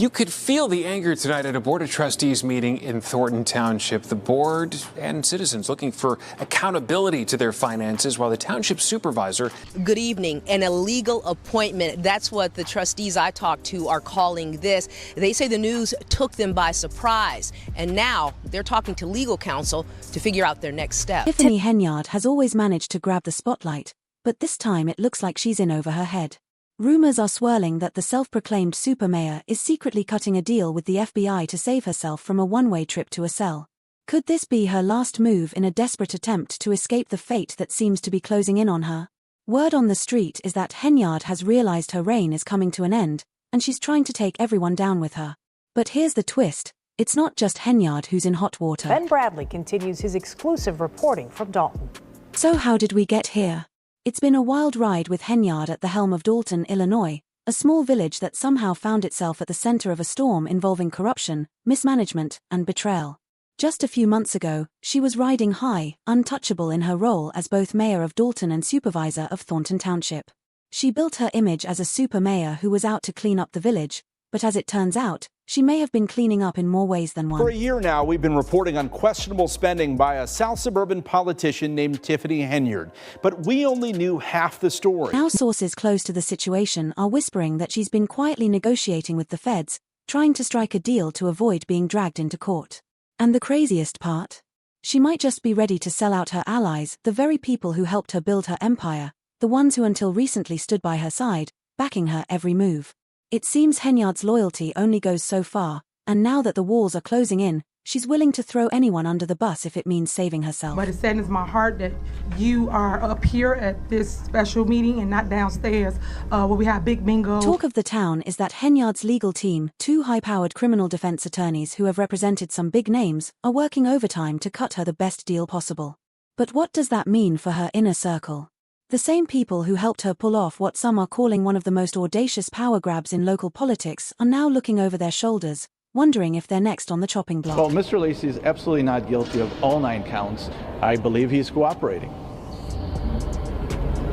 You could feel the anger tonight at a Board of Trustees meeting in Thornton Township. The board and citizens looking for accountability to their finances, while the township supervisor... Good evening. An illegal appointment. That's what the trustees I talked to are calling this. They say the news took them by surprise, and now they're talking to legal counsel to figure out their next step. Tiffany Henyard has always managed to grab the spotlight, but this time it looks like she's in over her head. Rumors are swirling that the self-proclaimed super mayor is secretly cutting a deal with the FBI to save herself from a one-way trip to a cell. Could this be her last move in a desperate attempt to escape the fate that seems to be closing in on her? Word on the street is that Henyard has realized her reign is coming to an end, and she's trying to take everyone down with her. But here's the twist. It's not just Henyard who's in hot water. Ben Bradley continues his exclusive reporting from Dalton. So how did we get here? It's been a wild ride with Henyard at the helm of Dalton, Illinois, a small village that somehow found itself at the center of a storm involving corruption, mismanagement, and betrayal. Just a few months ago, she was riding high, untouchable in her role as both mayor of Dalton and supervisor of Thornton Township. She built her image as a super mayor who was out to clean up the village, but as it turns out, she may have been cleaning up in more ways than one. For a year now, we've been reporting on questionable spending by a South suburban politician named Tiffany Henyard, but we only knew half the story. Now sources close to the situation are whispering that she's been quietly negotiating with the feds, trying to strike a deal to avoid being dragged into court. And the craziest part? She might just be ready to sell out her allies, the very people who helped her build her empire, the ones who until recently stood by her side, backing her every move. It seems Henyard's loyalty only goes so far, and now that the walls are closing in, she's willing to throw anyone under the bus if it means saving herself. But it saddens my heart that you are up here at this special meeting and not downstairs where we have big bingo. Talk of the town is that Henyard's legal team, two high-powered criminal defense attorneys who have represented some big names, are working overtime to cut her the best deal possible. But what does that mean for her inner circle? The same people who helped her pull off what some are calling one of the most audacious power grabs in local politics are now looking over their shoulders, wondering if they're next on the chopping block. Well, Mr. Lacey is absolutely not guilty of all 9 counts. I believe he's cooperating.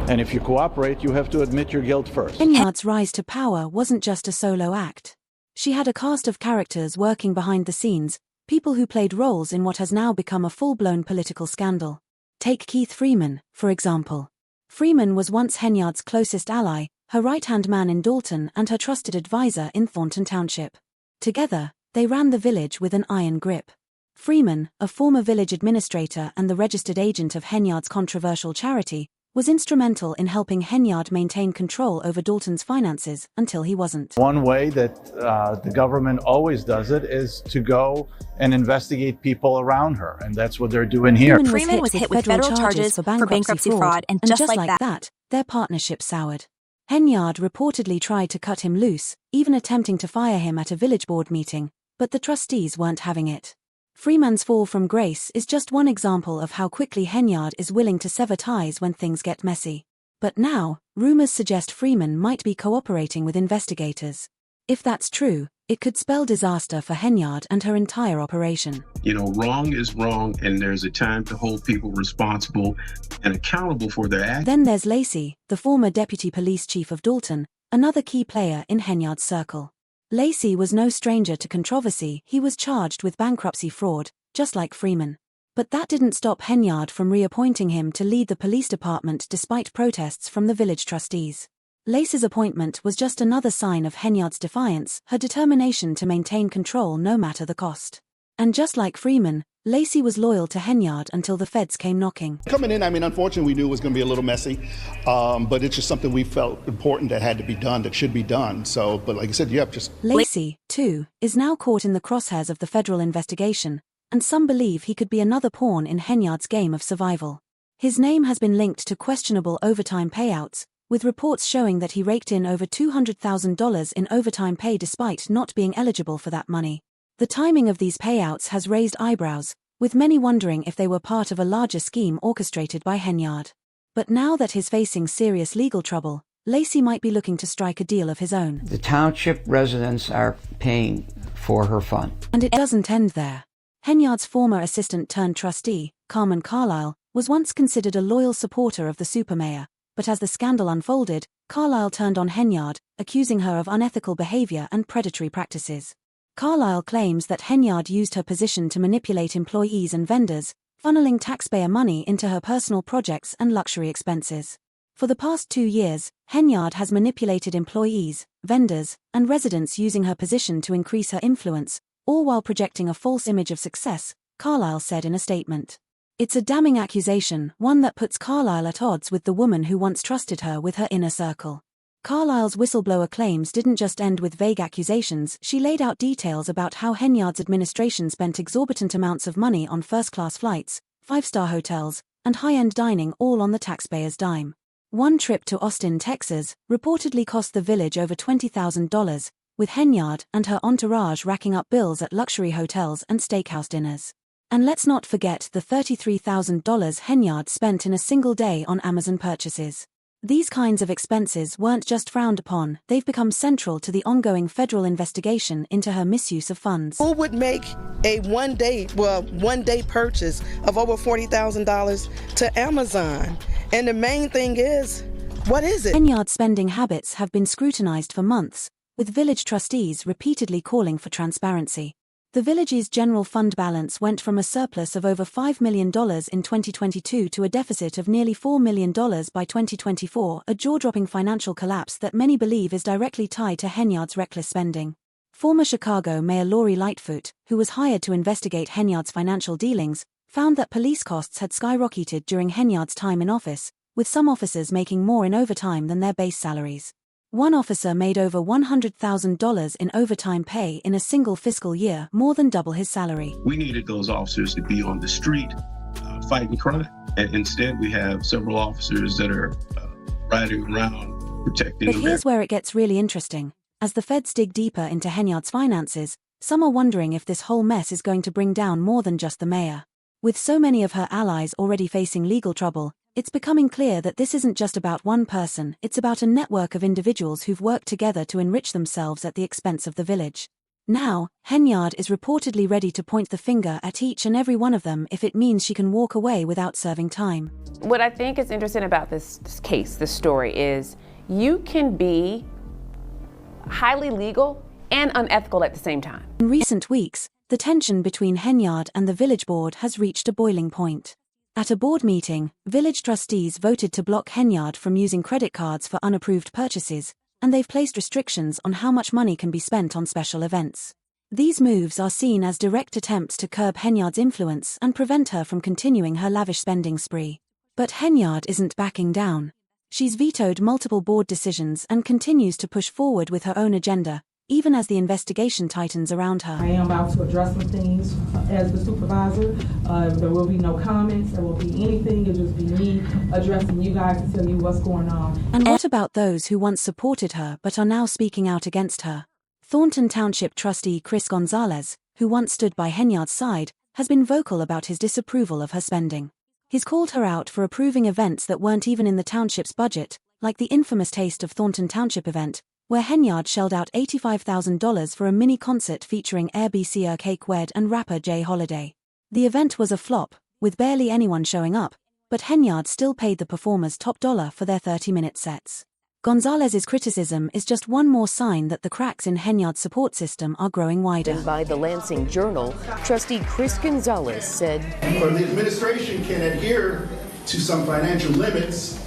And if you cooperate, you have to admit your guilt first. Henyard's rise to power wasn't just a solo act. She had a cast of characters working behind the scenes, people who played roles in what has now become a full-blown political scandal. Take Keith Freeman, for example. Freeman was once Henyard's closest ally, her right-hand man in Dalton and her trusted advisor in Thornton Township. Together, they ran the village with an iron grip. Freeman, a former village administrator and the registered agent of Henyard's controversial charity, was instrumental in helping Henyard maintain control over Dalton's finances until he wasn't. One way that the government always does it is to go and investigate people around her, and that's what they're doing here. Freeman was hit with federal charges for bankruptcy fraud, and just like that, their partnership soured. Henyard reportedly tried to cut him loose, even attempting to fire him at a village board meeting, but the trustees weren't having it. Freeman's fall from grace is just one example of how quickly Henyard is willing to sever ties when things get messy. But now, rumors suggest Freeman might be cooperating with investigators. If that's true, it could spell disaster for Henyard and her entire operation. You know, wrong is wrong, and there's a time to hold people responsible and accountable for their actions. Then there's Lacey, the former deputy police chief of Dalton, another key player in Henyard's circle. Lacey was no stranger to controversy. He was charged with bankruptcy fraud, just like Freeman. But that didn't stop Henyard from reappointing him to lead the police department despite protests from the village trustees. Lacey's appointment was just another sign of Henyard's defiance, her determination to maintain control no matter the cost. And just like Freeman, Lacey was loyal to Henyard until the feds came knocking. Coming in, I mean, unfortunately, we knew it was going to be a little messy, but it's just something we felt important that had to be done, that should be done. So, but like I said, Lacey, too, is now caught in the crosshairs of the federal investigation, and some believe he could be another pawn in Henyard's game of survival. His name has been linked to questionable overtime payouts, with reports showing that he raked in over $200,000 in overtime pay despite not being eligible for that money. The timing of these payouts has raised eyebrows, with many wondering if they were part of a larger scheme orchestrated by Henyard. But now that he's facing serious legal trouble, Lacey might be looking to strike a deal of his own. The township residents are paying for her fund. And it doesn't end there. Henyard's former assistant-turned-trustee, Carmen Carlisle, was once considered a loyal supporter of the supermayor, but as the scandal unfolded, Carlisle turned on Henyard, accusing her of unethical behavior and predatory practices. Carlisle claims that Henyard used her position to manipulate employees and vendors, funneling taxpayer money into her personal projects and luxury expenses. For the past 2 years, Henyard has manipulated employees, vendors, and residents using her position to increase her influence, all while projecting a false image of success, Carlisle said in a statement. It's a damning accusation, one that puts Carlisle at odds with the woman who once trusted her with her inner circle. Carlisle's whistleblower claims didn't just end with vague accusations. She laid out details about how Henyard's administration spent exorbitant amounts of money on first-class flights, 5-star hotels, and high-end dining, all on the taxpayer's dime. One trip to Austin, Texas, reportedly cost the village over $20,000, with Henyard and her entourage racking up bills at luxury hotels and steakhouse dinners. And let's not forget the $33,000 Henyard spent in a single day on Amazon purchases. These kinds of expenses weren't just frowned upon, they've become central to the ongoing federal investigation into her misuse of funds. Who would make a one-day purchase of over $40,000 to Amazon? And the main thing is, what is it? Henyard's spending habits have been scrutinized for months, with village trustees repeatedly calling for transparency. The village's general fund balance went from a surplus of over $5 million in 2022 to a deficit of nearly $4 million by 2024, a jaw-dropping financial collapse that many believe is directly tied to Henyard's reckless spending. Former Chicago Mayor Lori Lightfoot, who was hired to investigate Henyard's financial dealings, found that police costs had skyrocketed during Henyard's time in office, with some officers making more in overtime than their base salaries. One officer made over $100,000 in overtime pay in a single fiscal year, more than double his salary. We needed those officers to be on the street fighting crime. And instead, we have several officers that are riding around protecting. But here's where it gets really interesting. As the feds dig deeper into Henyard's finances, some are wondering if this whole mess is going to bring down more than just the mayor. With so many of her allies already facing legal trouble, it's becoming clear that this isn't just about one person, it's about a network of individuals who've worked together to enrich themselves at the expense of the village. Now, Henyard is reportedly ready to point the finger at each and every one of them if it means she can walk away without serving time. What I think is interesting about this case, this story, is you can be highly legal and unethical at the same time. In recent weeks, the tension between Henyard and the village board has reached a boiling point. At a board meeting, village trustees voted to block Henyard from using credit cards for unapproved purchases, and they've placed restrictions on how much money can be spent on special events. These moves are seen as direct attempts to curb Henyard's influence and prevent her from continuing her lavish spending spree. But Henyard isn't backing down. She's vetoed multiple board decisions and continues to push forward with her own agenda, even as the investigation tightens around her. I am about to address some things as the supervisor. There will be no comments, there will be anything, it'll just be me addressing you guys to tell you what's going on. And what about those who once supported her but are now speaking out against her? Thornton Township trustee Chris Gonzalez, who once stood by Henyard's side, has been vocal about his disapproval of her spending. He's called her out for approving events that weren't even in the township's budget, like the infamous Taste of Thornton Township event, where Henyard shelled out $85,000 for a mini concert featuring Air Cake Wed and rapper Jay Holiday. The event was a flop, with barely anyone showing up, but Henyard still paid the performers top dollar for their 30-minute sets. Gonzalez's criticism is just one more sign that the cracks in Henyard's support system are growing wider. And by the Lansing Journal, trustee Chris Gonzalez said, "Or the administration can adhere to some financial limits.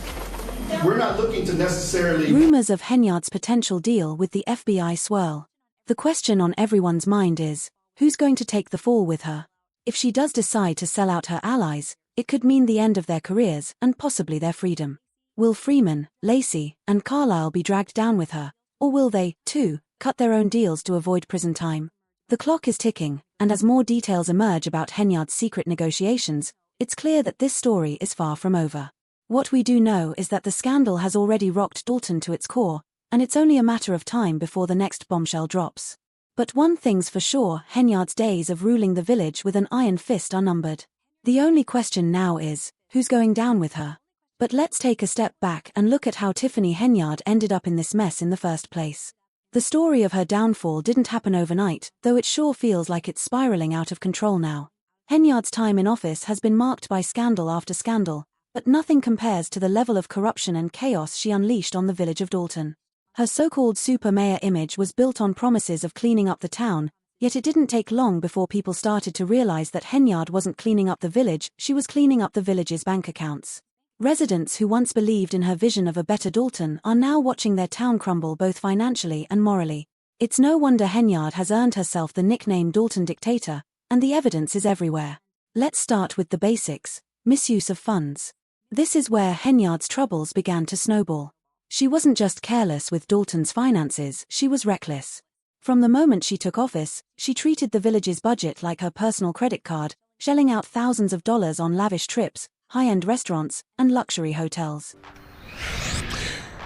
We're not looking to necessarily..." Rumors of Henyard's potential deal with the FBI swirl. The question on everyone's mind is, who's going to take the fall with her? If she does decide to sell out her allies, it could mean the end of their careers and possibly their freedom. Will Freeman, Lacey, and Carlisle be dragged down with her, or will they, too, cut their own deals to avoid prison time? The clock is ticking, and as more details emerge about Henyard's secret negotiations, it's clear that this story is far from over. What we do know is that the scandal has already rocked Dalton to its core, and it's only a matter of time before the next bombshell drops. But one thing's for sure, Henyard's days of ruling the village with an iron fist are numbered. The only question now is, who's going down with her? But let's take a step back and look at how Tiffany Henyard ended up in this mess in the first place. The story of her downfall didn't happen overnight, though it sure feels like it's spiraling out of control now. Henyard's time in office has been marked by scandal after scandal, But nothing compares to the level of corruption and chaos she unleashed on the village of Dalton. Her so-called super mayor image was built on promises of cleaning up the town, yet it didn't take long before people started to realize that Henyard wasn't cleaning up the village, she was cleaning up the village's bank accounts. Residents who once believed in her vision of a better Dalton are now watching their town crumble both financially and morally. It's no wonder Henyard has earned herself the nickname Dalton Dictator, and the evidence is everywhere. Let's start with the basics: misuse of funds. This is where Henyard's troubles began to snowball. She wasn't just careless with Dalton's finances, she was reckless. From the moment she took office, she treated the village's budget like her personal credit card, shelling out thousands of dollars on lavish trips, high-end restaurants, and luxury hotels.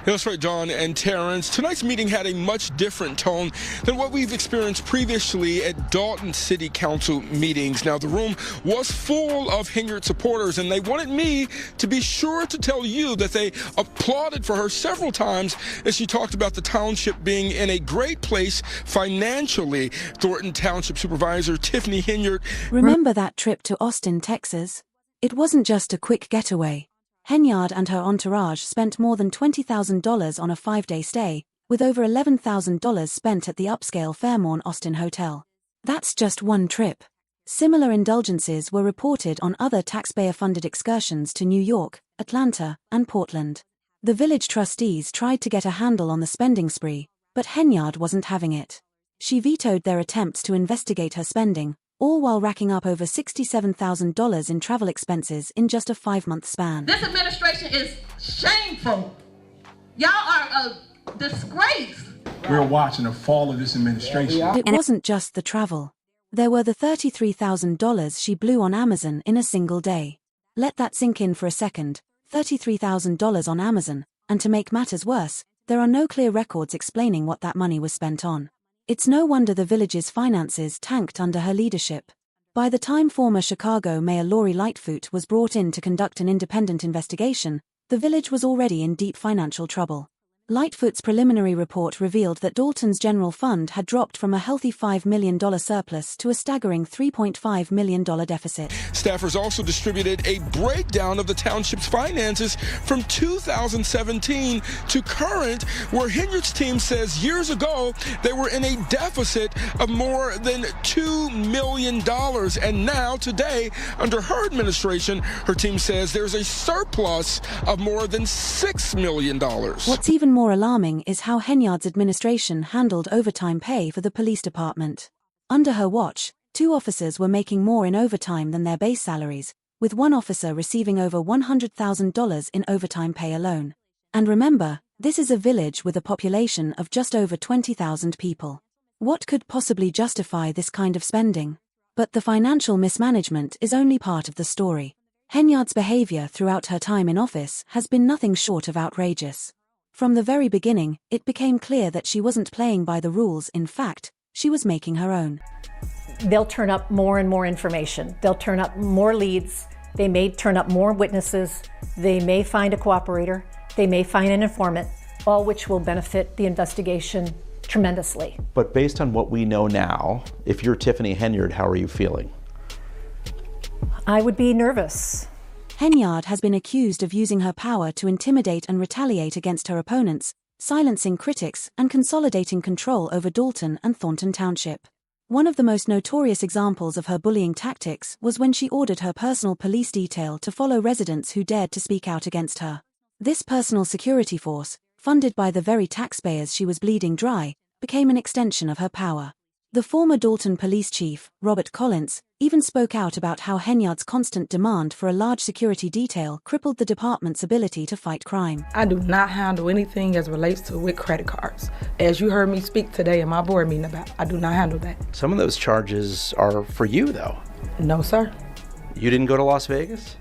That's right, John and Terrence. Tonight's meeting had a much different tone than what we've experienced previously at Dalton City Council meetings. Now, the room was full of Henyard supporters, and they wanted me to be sure to tell you that they applauded for her several times as she talked about the township being in a great place financially. Thornton Township Supervisor Tiffany Henyard. Remember that trip to Austin, Texas? It wasn't just a quick getaway. Henyard and her entourage spent more than $20,000 on a 5-day stay, with over $11,000 spent at the upscale Fairmont Austin Hotel. That's just one trip. Similar indulgences were reported on other taxpayer-funded excursions to New York, Atlanta, and Portland. The village trustees tried to get a handle on the spending spree, but Henyard wasn't having it. She vetoed their attempts to investigate her spending, all while racking up over $67,000 in travel expenses in just a 5-month span. This administration is shameful. Y'all are a disgrace. We're watching the fall of this administration. It wasn't just the travel. There were the $33,000 she blew on Amazon in a single day. Let that sink in for a second. $33,000 on Amazon, and to make matters worse, there are no clear records explaining what that money was spent on. It's no wonder the village's finances tanked under her leadership. By the time former Chicago Mayor Lori Lightfoot was brought in to conduct an independent investigation, the village was already in deep financial trouble. Lightfoot's preliminary report revealed that Dalton's general fund had dropped from a healthy $5 million surplus to a staggering $3.5 million deficit. Staffers also distributed a breakdown of the township's finances from 2017 to current, where Henyard's team says years ago they were in a deficit of more than $2 million. And now, today, under her administration, her team says there's a surplus of more than $6 million. What's even more alarming is how Henyard's administration handled overtime pay for the police department. Under her watch, 2 officers were making more in overtime than their base salaries, with one officer receiving over $100,000 in overtime pay alone. And remember, this is a village with a population of just over 20,000 people. What could possibly justify this kind of spending? But the financial mismanagement is only part of the story. Henyard's behavior throughout her time in office has been nothing short of outrageous. From the very beginning, it became clear that she wasn't playing by the rules. In fact, she was making her own. They'll turn up more and more information. They'll turn up more leads. They may turn up more witnesses. They may find a cooperator. They may find an informant, all which will benefit the investigation tremendously. But based on what we know now, if you're Tiffany Henyard, how are you feeling? I would be nervous. Henyard has been accused of using her power to intimidate and retaliate against her opponents, silencing critics and consolidating control over Dalton and Thornton Township. One of the most notorious examples of her bullying tactics was when she ordered her personal police detail to follow residents who dared to speak out against her. This personal security force, funded by the very taxpayers she was bleeding dry, became an extension of her power. The former Dalton police chief, Robert Collins, even spoke out about how Henyard's constant demand for a large security detail crippled the department's ability to fight crime. I do not handle anything as relates to with credit cards. As you heard me speak today in my board meeting about, I do not handle that. Some of those charges are for you, though. No, sir. You didn't go to Las Vegas?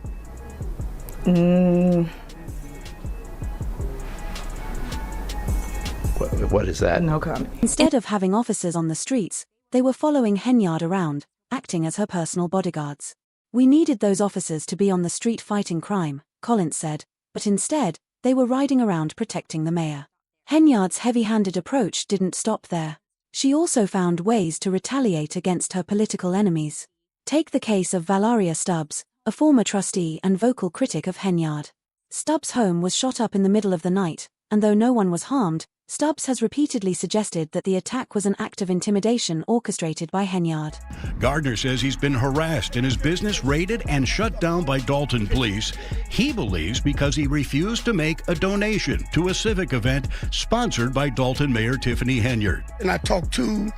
What is that? No comment. Instead of having officers on the streets, they were following Henyard around, acting as her personal bodyguards. We needed those officers to be on the street fighting crime, Collins said, but instead, they were riding around protecting the mayor. Henyard's heavy-handed approach didn't stop there. She also found ways to retaliate against her political enemies. Take the case of Valeria Stubbs, a former trustee and vocal critic of Henyard. Stubbs' home was shot up in the middle of the night, and though no one was harmed, Stubbs has repeatedly suggested that the attack was an act of intimidation orchestrated by Henyard. Gardner says he's been harassed and his business raided and shut down by Dalton police. He believes because he refused to make a donation to a civic event sponsored by Dalton Mayor Tiffany Henyard. And I talked to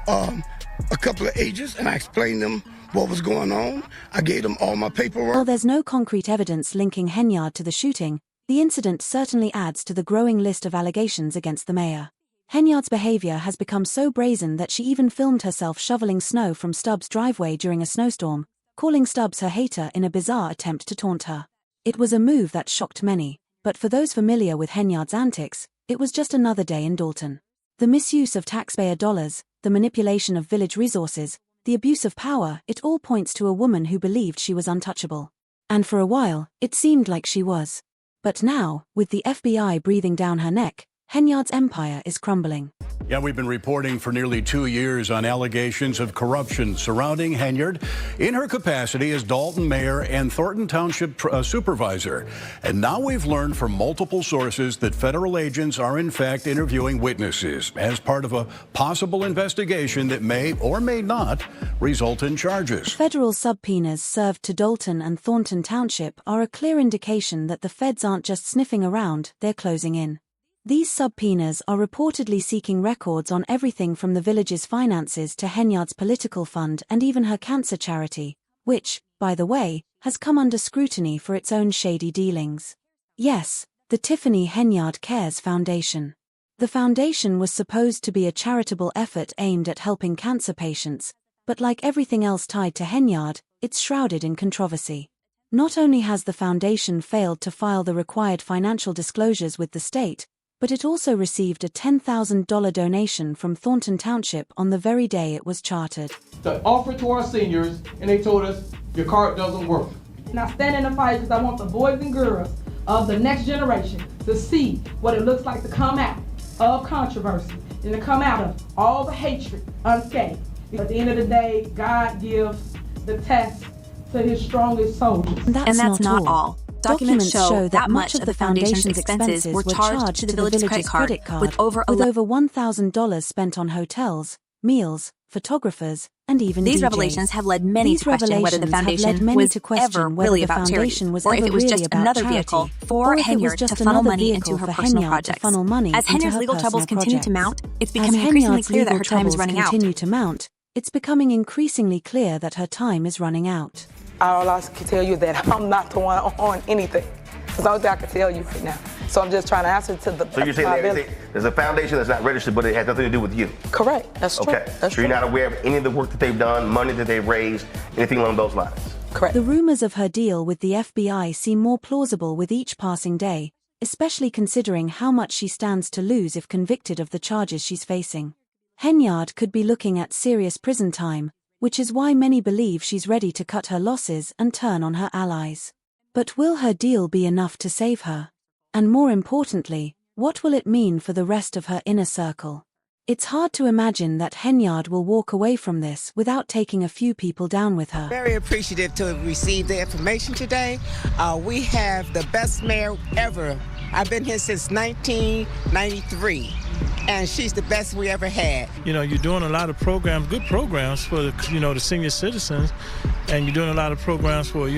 a couple of agents and I explained them what was going on. I gave them all my paperwork. While there's no concrete evidence linking Henyard to the shooting, the incident certainly adds to the growing list of allegations against the mayor. Henyard's behavior has become so brazen that she even filmed herself shoveling snow from Stubbs' driveway during a snowstorm, calling Stubbs her hater in a bizarre attempt to taunt her. It was a move that shocked many, but for those familiar with Henyard's antics, it was just another day in Dalton. The misuse of taxpayer dollars, the manipulation of village resources, the abuse of power, it all points to a woman who believed she was untouchable. And for a while, it seemed like she was. But now, with the FBI breathing down her neck, Henyard's empire is crumbling. Yeah, we've been reporting for nearly 2 years on allegations of corruption surrounding Henyard in her capacity as Dalton mayor and Thornton Township supervisor. And now we've learned from multiple sources that federal agents are in fact interviewing witnesses as part of a possible investigation that may or may not result in charges. Federal subpoenas served to Dalton and Thornton Township are a clear indication that the feds aren't just sniffing around, they're closing in. These subpoenas are reportedly seeking records on everything from the village's finances to Henyard's political fund and even her cancer charity, which, by the way, has come under scrutiny for its own shady dealings. Yes, the Tiffany Henyard Cares Foundation. The foundation was supposed to be a charitable effort aimed at helping cancer patients, but like everything else tied to Henyard, it's shrouded in controversy. Not only has the foundation failed to file the required financial disclosures with the state, but it also received a $10,000 donation from Thornton Township on the very day it was chartered. The offer to our seniors, and they told us, your card doesn't work. And I stand in the fight because I want the boys and girls of the next generation to see what it looks like to come out of controversy and to come out of all the hatred unscathed. At the end of the day, God gives the test to his strongest soldiers. And that's not all. Documents show that much of the foundation's expenses were charged to the village's credit card, with over $1,000 spent on hotels, meals, photographers, and even These DJs. revelations have led many to question whether the foundation was ever really about charity, or if it was just another vehicle for Henyard to funnel money into her personal projects. As Henyard's legal troubles continue to mount, it's becoming increasingly clear that her time is running out. It's becoming increasingly clear that her time is running out. All I can tell you that I'm not the one on anything. That's the only thing I can tell you right now. So I'm just trying to answer to the. So you're saying there's a foundation that's not registered, but it has nothing to do with you? Correct. That's true. Okay. That's so you're not aware of any of the work that they've done, money that they've raised, anything along those lines? Correct. The rumors of her deal with the FBI seem more plausible with each passing day, especially considering how much she stands to lose if convicted of the charges she's facing. Henyard could be looking at serious prison time, which is why many believe she's ready to cut her losses and turn on her allies. But will her deal be enough to save her? And more importantly, what will it mean for the rest of her inner circle? It's hard to imagine that Henyard will walk away from this without taking a few people down with her. Very appreciative to receive the information today. We have the best mayor ever. I've been here since 1993. And she's the best we ever had. You know, you're doing a lot of programs, good programs for the senior citizens, and you're doing a lot of programs for,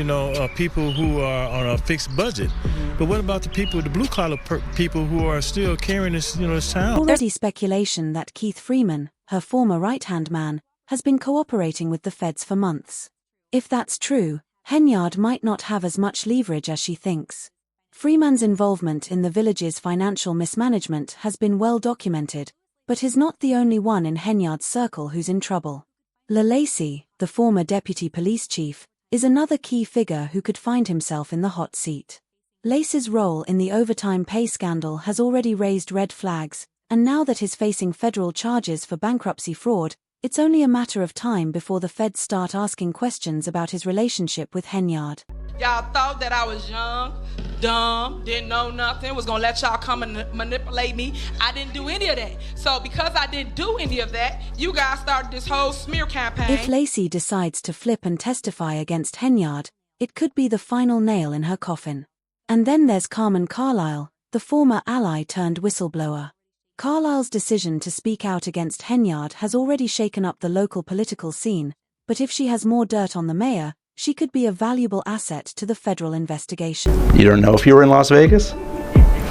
people who are on a fixed budget. But what about the people, the blue collar people who are still carrying this, this town? Already speculation that Keith Freeman, her former right-hand man, has been cooperating with the feds for months. If that's true, Henyard might not have as much leverage as she thinks. Freeman's involvement in the village's financial mismanagement has been well documented, but he's not the only one in Henyard's circle who's in trouble. Lacey, the former deputy police chief, is another key figure who could find himself in the hot seat. Lacey's role in the overtime pay scandal has already raised red flags, and now that he's facing federal charges for bankruptcy fraud, it's only a matter of time before the feds start asking questions about his relationship with Henyard. Y'all thought that I was young, dumb, didn't know nothing, was gonna let y'all come and manipulate me. I didn't do any of that. So because I didn't do any of that, you guys started this whole smear campaign. If Lacey decides to flip and testify against Henyard, It could be the final nail in her coffin. And then there's Carmen Carlisle, the former ally turned whistleblower. Carlisle's decision to speak out against Henyard has already shaken up the local political scene, but if she has more dirt on the mayor, she could be a valuable asset to the federal investigation. You don't know if you were in Las Vegas?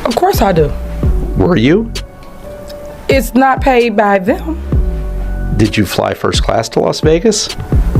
Of course I do. Were you? It's not paid by them. Did you fly first class to Las Vegas?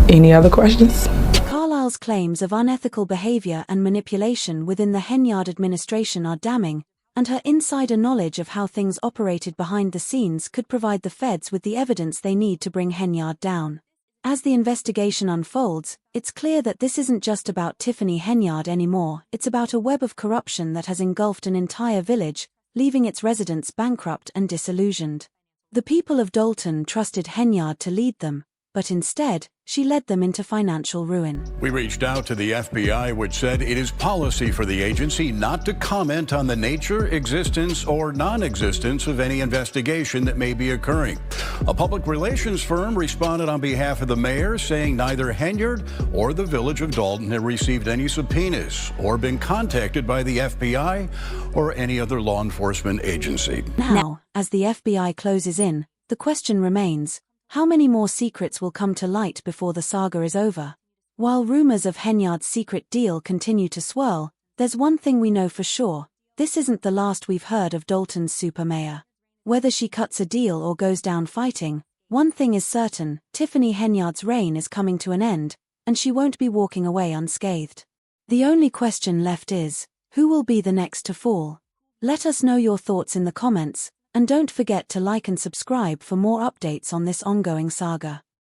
Any other questions? Carlisle's claims of unethical behavior and manipulation within the Henyard administration are damning, and her insider knowledge of how things operated behind the scenes could provide the feds with the evidence they need to bring Henyard down. As the investigation unfolds, it's clear that this isn't just about Tiffany Henyard anymore, it's about a web of corruption that has engulfed an entire village, leaving its residents bankrupt and disillusioned. The people of Dalton trusted Henyard to lead them, but instead, she led them into financial ruin. We reached out to the FBI, which said it is policy for the agency not to comment on the nature, existence, or non-existence of any investigation that may be occurring. A public relations firm responded on behalf of the mayor, saying neither Henyard or the village of Dalton had received any subpoenas or been contacted by the FBI or any other law enforcement agency. Now, as the FBI closes in, the question remains, how many more secrets will come to light before the saga is over? While rumors of Henyard's secret deal continue to swirl, there's one thing we know for sure, this isn't the last we've heard of Dalton's super mayor. Whether she cuts a deal or goes down fighting, one thing is certain, Tiffany Henyard's reign is coming to an end, and she won't be walking away unscathed. The only question left is, who will be the next to fall? Let us know your thoughts in the comments, and don't forget to like and subscribe for more updates on this ongoing saga.